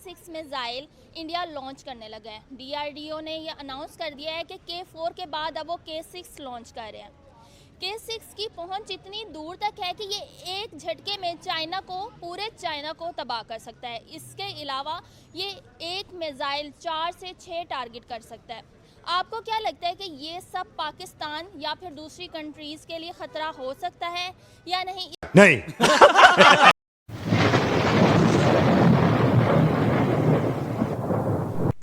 K6 missile India launch करने लगा है। DRDO ने ये अनाउंस कर दिया है कि K4 के बाद अब वो K6 लॉन्च कर रहे हैं। K6 की पहुंच इतनी दूर तक है कि ये एक झटके में पूरे चाइना को तबाह कर सकता है। इसके अलावा ये एक मिसाइल 4 से 6 टारगेट कर सकता है। आपको क्या लगता है कि ये सब पाकिस्तान या फिर दूसरी कंट्रीज के लिए खतरा हो सकता है या नहीं? नहीं।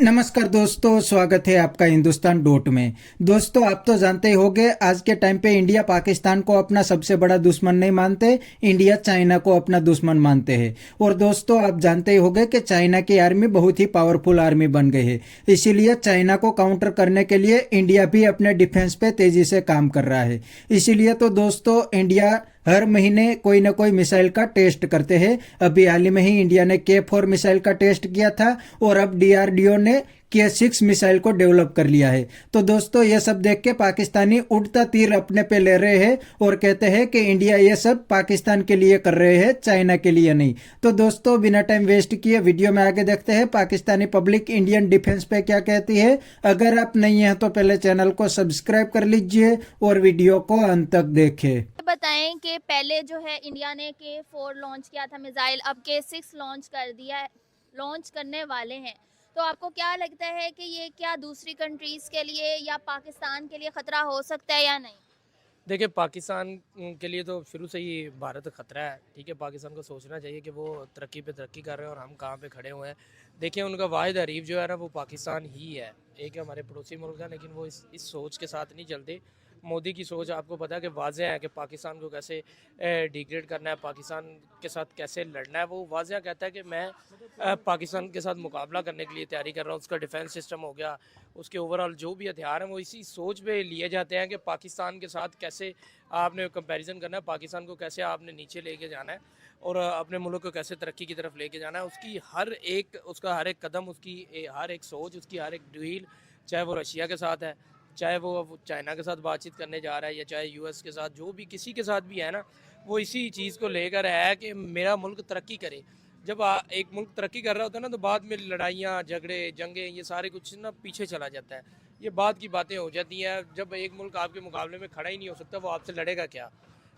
नमस्कार दोस्तों, स्वागत है आपका हिंदुस्तान डॉट में। दोस्तों, आप तो जानते ही होंगे आज के टाइम पे इंडिया पाकिस्तान को अपना सबसे बड़ा दुश्मन नहीं मानते, इंडिया चाइना को अपना दुश्मन मानते हैं। और दोस्तों, आप जानते ही होंगे कि चाइना की आर्मी बहुत ही पावरफुल आर्मी बन गई है। इसीलिए चाइना को काउंटर करने के लिए इंडिया भी अपने डिफेंस पे तेजी से काम कर रहा है। इसीलिए तो दोस्तों, इंडिया हर महीने कोई ना कोई मिसाइल का टेस्ट करते हैं। अभी हाल ही में ही इंडिया ने K4 मिसाइल का टेस्ट किया था और अब DRDO ने K6 मिसाइल को डेवलप कर लिया है। तो दोस्तों, ये सब देख के पाकिस्तानी उड़ता तीर अपने पे ले रहे हैं और कहते हैं कि इंडिया ये सब पाकिस्तान के लिए कर रहे हैं, चाइना के लिए नहीं। तो दोस्तों, बिना टाइम वेस्ट किए वीडियो में आगे देखते हैं पाकिस्तानी पब्लिक इंडियन डिफेंस पे क्या कहती है। अगर आप नहीं हैं तो पहले चैनल को सब्सक्राइब कर लीजिए और वीडियो को अंत तक देखें। बताएं कि पहले जो है इंडिया ने K4 लॉन्च किया था मिसाइल, अब K6 लॉन्च करने वाले हैं। तो आपको क्या लगता है कि ये क्या दूसरी कंट्रीज के लिए या पाकिस्तान के लिए खतरा हो सकता है या नहीं? देखिए, पाकिस्तान के लिए तो शुरू से ही भारत खतरा है। ठीक है, पाकिस्तान को सोचना चाहिए कि वो तरक्की पे तरक्की कर रहे हैं और हम कहाँ पे खड़े हुए हैं। देखिए, उनका वाहिद हरीफ जो है ना वो पाकिस्तान ही है। एक हमारे पड़ोसी मुल्क है, लेकिन वो इस सोच के साथ नहीं चलते। मोदी की सोच आपको पता है कि वाज़ेह है कि पाकिस्तान को कैसे डिग्रेड करना है, पाकिस्तान के साथ कैसे लड़ना है। वो वाज़ेह कहता है कि मैं पाकिस्तान के साथ मुकाबला करने के लिए तैयारी कर रहा हूँ। उसका डिफेंस सिस्टम हो गया, उसके ओवरऑल जो भी हथियार हैं वो इसी सोच पे लिए जाते हैं कि पाकिस्तान के साथ कैसे आपने कंपैरिजन करना है, पाकिस्तान को कैसे आपने नीचे लेके जाना है और अपने मुल्क को कैसे तरक्की की तरफ लेके जाना है। उसका हर एक कदम, उसकी हर एक सोच, उसकी हर एक डील, चाहे वो रशिया के साथ है, चाहे वो चाइना के साथ बातचीत करने जा रहा है या चाहे US के साथ, जो भी किसी के साथ भी है ना, वो इसी चीज़ को लेकर है कि मेरा मुल्क तरक्की करे। जब एक मुल्क तरक्की कर रहा होता है ना, तो बाद में लड़ाइयाँ, झगड़े, जंगें, ये सारे कुछ ना पीछे चला जाता है। ये बाद की बातें हो जाती हैं। जब एक मुल्क आपके मुकाबले में खड़ा ही नहीं हो सकता, वो आपसे लड़ेगा क्या?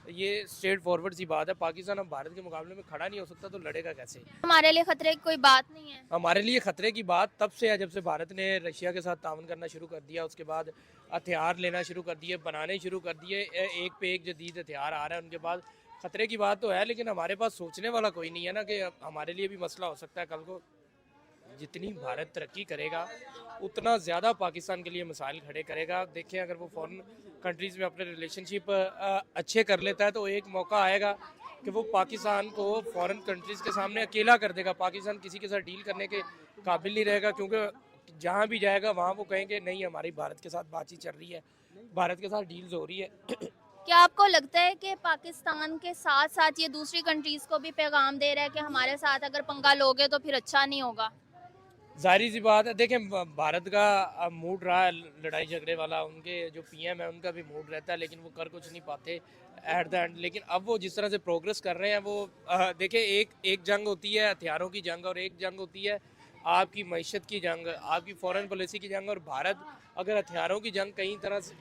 ये स्ट्रेट फॉरवर्ड सी बात है। पाकिस्तान अब भारत के मुकाबले में खड़ा नहीं हो सकता, तो लड़ेगा कैसे? हमारे लिए खतरे की कोई बात नहीं है। हमारे लिए खतरे की बात तब से है जब से भारत ने रशिया के साथ ताउन करना शुरू कर दिया। उसके बाद हथियार लेना शुरू कर दिए, बनाने शुरू कर दिए। एक पे एक जदीद हथियार आ रहा है उनके पास। खतरे की बात तो है, लेकिन हमारे पास सोचने वाला कोई नहीं है ना कि हमारे लिए भी मसला हो सकता है कल को। जितनी भारत तरक्की करेगा उतना ज़्यादा पाकिस्तान के लिए मिसाइल खड़े करेगा। देखें, अगर वो फॉरेन कंट्रीज़ में अपने रिलेशनशिप अच्छे कर लेता है तो एक मौका आएगा कि वो पाकिस्तान को फॉरेन कंट्रीज़ के सामने अकेला कर देगा। पाकिस्तान किसी के साथ डील करने के काबिल नहीं रहेगा, क्योंकि जहाँ भी जाएगा वहाँ वो कहेंगे नहीं, हमारी भारत के साथ बातचीत चल रही है, भारत के साथ डील्स हो रही है। क्या आपको लगता है कि पाकिस्तान के साथ साथ ये दूसरी कंट्रीज को भी पैगाम दे रहा है कि हमारे साथ अगर पंगा लोगे तो फिर अच्छा नहीं होगा? जाहिर सी बात है। देखें, भारत का मूड रहा है लड़ाई झगड़े वाला। उनके जो PM है उनका भी मूड रहता है, लेकिन वो कर कुछ नहीं पाते एट द एंड। लेकिन अब वो जिस तरह से प्रोग्रेस कर रहे हैं, वो देखें, एक जंग होती है हथियारों की जंग और एक जंग होती है आपकी मईशत की जंग, आपकी फॉरेन पॉलिसी की जंग। और भारत अगर हथियारों की जंग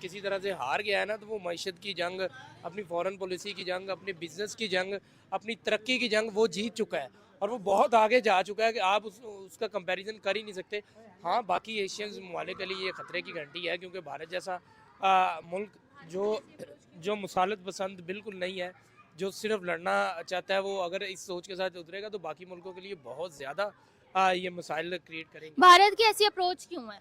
किसी तरह से हार गया है ना, तो वो मईशत की जंग, अपनी फॉरेन पॉलिसी की जंग, अपने बिजनेस की जंग, अपनी तरक्की की जंग वो जीत चुका है और वो बहुत आगे जा चुका है कि आप उसका कंपैरिजन कर ही नहीं सकते। हाँ, बाकी एशियन ममालिक के लिए ये खतरे की घंटी है, क्योंकि भारत जैसा मुल्क जो मुसालत पसंद बिल्कुल नहीं है, जो सिर्फ लड़ना चाहता है, वो अगर इस सोच के साथ उतरेगा तो बाकी मुल्कों के लिए बहुत ज़्यादा ये मसाइल क्रिएट करेंगे। भारत की ऐसी अप्रोच क्यों है?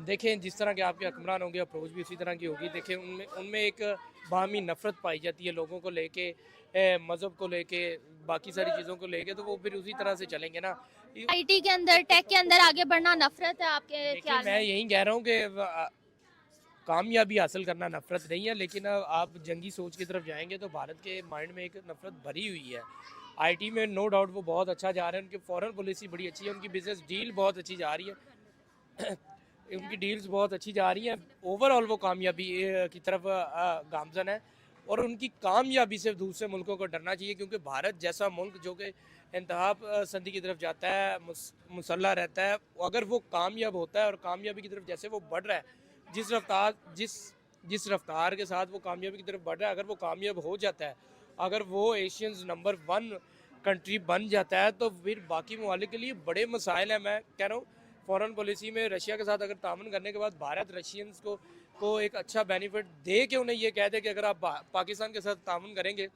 देखें, जिस तरह के आपके हुक्मरान होंगे, अप्रोच भी उसी तरह की होगी। देखें, उनमें एक बाहमी नफरत पाई जाती है लोगों को लेके, मज़हब को लेके, बाकी सारी चीज़ों को लेके, तो वो फिर उसी तरह से चलेंगे ना। IT के अंदर, टेक के अंदर आगे बढ़ना नफरत है आपके ख्याल मैं में? यही कह रहा हूँ कि कामयाबी हासिल करना नफरत नहीं है, लेकिन आप जंगी सोच की तरफ जाएंगे तो भारत के माइंड में एक नफरत भरी हुई है। IT में नो डाउट वो बहुत अच्छा जा रहे हैं, उनकी फॉरेन पॉलिसी बड़ी अच्छी है, उनकी बिजनेस डील बहुत अच्छी जा रही है। उनकी डील्स बहुत अच्छी जा रही हैं। ओवरऑल वो कामयाबी की तरफ गामजन है और उनकी कामयाबी से दूसरे मुल्कों को डरना चाहिए, क्योंकि भारत जैसा मुल्क जो कि इंतहा संधि की तरफ जाता है, मुसल्ला रहता है, अगर वो कामयाब होता है और कामयाबी की तरफ जैसे वो बढ़ रहा है, जिस रफ्तार के साथ वो कामयाबी की तरफ बढ़ रहा है, अगर वो कामयाब हो जाता है, अगर वो एशियंस नंबर 1 कंट्री बन जाता है, तो फिर बाकी ममालिक के लिए बड़े मसाइल हैं। मैं कह रहा हूँ फॉरेन पॉलिसी में रशिया के साथ अगर तामन करने के बाद भारत रशियंस को एक अच्छा बेनिफिट दे के उन्हें ये कह दे कि अगर आप पाकिस्तान के साथ तामन करेंगे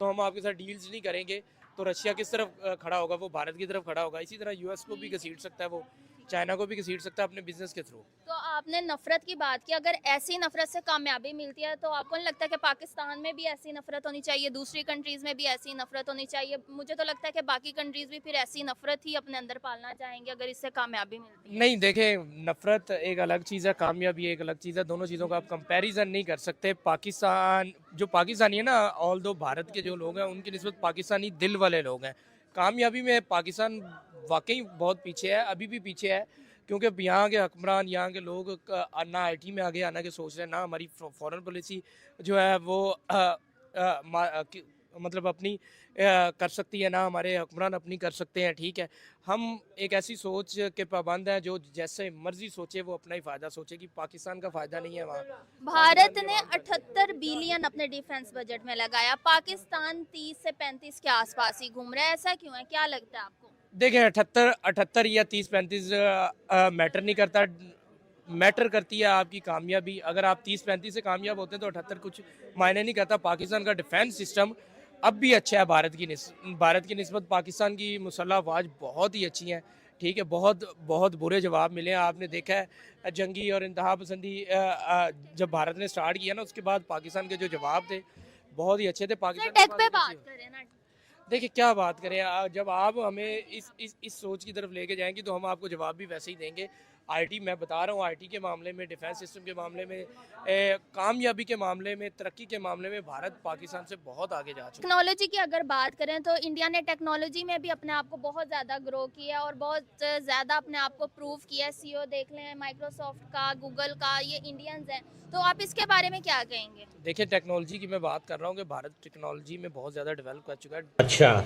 तो हम आपके साथ डील्स नहीं करेंगे, तो रशिया किस तरफ खड़ा होगा? वो भारत की तरफ खड़ा होगा। इसी तरह यूएस को भी घसीट सकता है, वो चाइना को भी घसीट सकता है अपने बिजनेस के थ्रू। तो आपने नफरत की बात की, अगर ऐसी नफरत से कामयाबी मिलती है तो आपको नहीं लगता कि पाकिस्तान में भी ऐसी नफरत होनी चाहिए, दूसरी कंट्रीज में भी ऐसी नफरत होनी चाहिए? मुझे तो लगता है कि बाकी कंट्रीज भी फिर ऐसी नफरत ही अपने अंदर पालना चाहेंगे अगर इससे कामयाबी मिलती है। नहीं, देखें, नफरत एक अलग चीज़ है, कामयाबी एक अलग चीज़ है। दोनों चीज़ों का आप कंपैरिजन नहीं कर सकते। जो पाकिस्तानी है ना, ऑल दो भारत के जो लोग हैं उनकी निस्बत पाकिस्तानी दिल वाले लोग हैं। कामयाबी में पाकिस्तान वाकई बहुत पीछे है, अभी भी पीछे है, क्योंकि अब यहाँ के हुक्मरान, यहाँ के लोग ना आईटी में आगे आना के सोच रहे हैं, ना हमारी फॉरेन पॉलिसी जो है वो मतलब अपनी कर सकती है, ना हमारे हुक्मरान अपनी कर सकते हैं। ठीक है, हम एक ऐसी सोच के पाबंद हैं जो जैसे मर्जी सोचे, वो अपना ही फ़ायदा सोचे, कि पाकिस्तान का फ़ायदा नहीं है वहाँ। भारत ने 78 बिलियन अपने डिफेंस बजट में लगाया, पाकिस्तान 30 से 35 के आसपास ही घूम रहा है, ऐसा क्यों है? क्या लगता है आपको? देखें, 78 या 30-35 मैटर नहीं करता, मैटर करती है आपकी कामयाबी। अगर आप 30-35 से कामयाब होते हैं तो 78 कुछ मायने नहीं करता। पाकिस्तान का डिफेंस सिस्टम अब भी अच्छा है भारत की निस्बत। पाकिस्तान की मुसल्लह अफवाज बहुत ही अच्छी हैं। ठीक है, बहुत बहुत बुरे जवाब मिले हैं। आपने देखा है जंगी और इंतहा पसंदी जब भारत ने स्टार्ट किया ना, उसके बाद पाकिस्तान के जो जवाब थे बहुत ही अच्छे थे। पाकिस्तान टेक पे बात करें ना, देखिए क्या बात करें, जब आप हमें इस सोच की तरफ लेके जाएंगे तो हम आपको जवाब भी वैसे ही देंगे। आईटी, मैं बता रहा हूँ, आईटी के मामले में, डिफेंस सिस्टम के मामले में, कामयाबी के मामले में, तरक्की के मामले में भारत पाकिस्तान से बहुत आगे जा चुका है। टेक्नोलॉजी की अगर बात करें तो इंडिया ने टेक्नोलॉजी में भी अपने आप को बहुत ज़्यादा ग्रो किया और बहुत ज़्यादा अपने आप को प्रूव किया। सीईओ देख लें माइक्रोसॉफ्ट का, गूगल का, ये इंडियंस हैं, तो आप इसके बारे में क्या कहेंगे? देखिए, टेक्नोलॉजी की मैं बात कर रहा हूँ कि भारत टेक्नोलॉजी में बहुत ज़्यादा डेवलप कर चुका है। अच्छा,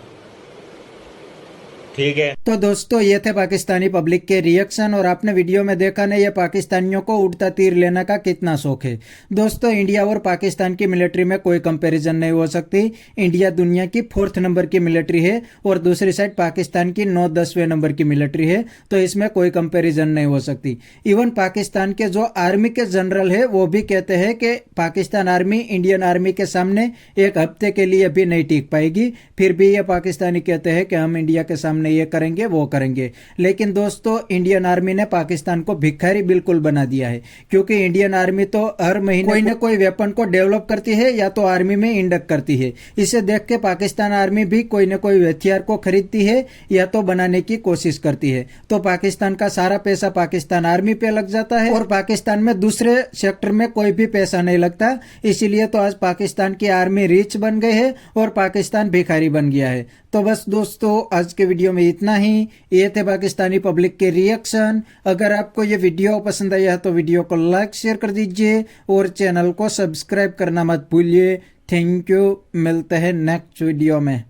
ठीक है। तो दोस्तों, ये थे पाकिस्तानी पब्लिक के रिएक्शन, और आपने वीडियो में देखा ना, ये पाकिस्तानियों को उड़ता तीर लेने का कितना शौक है। दोस्तों, इंडिया और पाकिस्तान की मिलिट्री में कोई कंपैरिजन नहीं हो सकती। इंडिया दुनिया की 4th नंबर की मिलिट्री है और दूसरी साइड पाकिस्तान की 9-10वें नंबर की मिलिट्री है, तो इसमें कोई कंपैरिजन नहीं हो सकती। इवन पाकिस्तान के जो आर्मी के जनरल है वो भी कहते हैं कि पाकिस्तान आर्मी इंडियन आर्मी के सामने एक हफ्ते के लिए भी नहीं टिक पाएगी। फिर भी ये पाकिस्तानी कहते हैं कि हम इंडिया के सामने ये करेंगे, वो करेंगे। लेकिन दोस्तों, इंडियन आर्मी ने पाकिस्तान को भिखारी बिल्कुल बना दिया है, क्योंकि इंडियन आर्मी तो हर महीने कोई न कोई वेपन को डेवलप करती है या तो आर्मी में इंडक्ट करती है। इसे देख के पाकिस्तान आर्मी भी कोई न कोई हथियार को खरीदती है या तो बनाने की कोशिश करती है। तो पाकिस्तान का सारा पैसा पाकिस्तान आर्मी पे लग जाता है और पाकिस्तान में दूसरे सेक्टर में कोई भी पैसा नहीं लगता। इसीलिए तो आज पाकिस्तान की आर्मी रिच बन गई है और पाकिस्तान भिखारी बन गया है। तो बस दोस्तों, आज के वीडियो में इतना ही। ये थे पाकिस्तानी पब्लिक के रिएक्शन। अगर आपको ये वीडियो पसंद आया तो वीडियो को लाइक शेयर कर दीजिए और चैनल को सब्सक्राइब करना मत भूलिए। थैंक यू, मिलते हैं नेक्स्ट वीडियो में।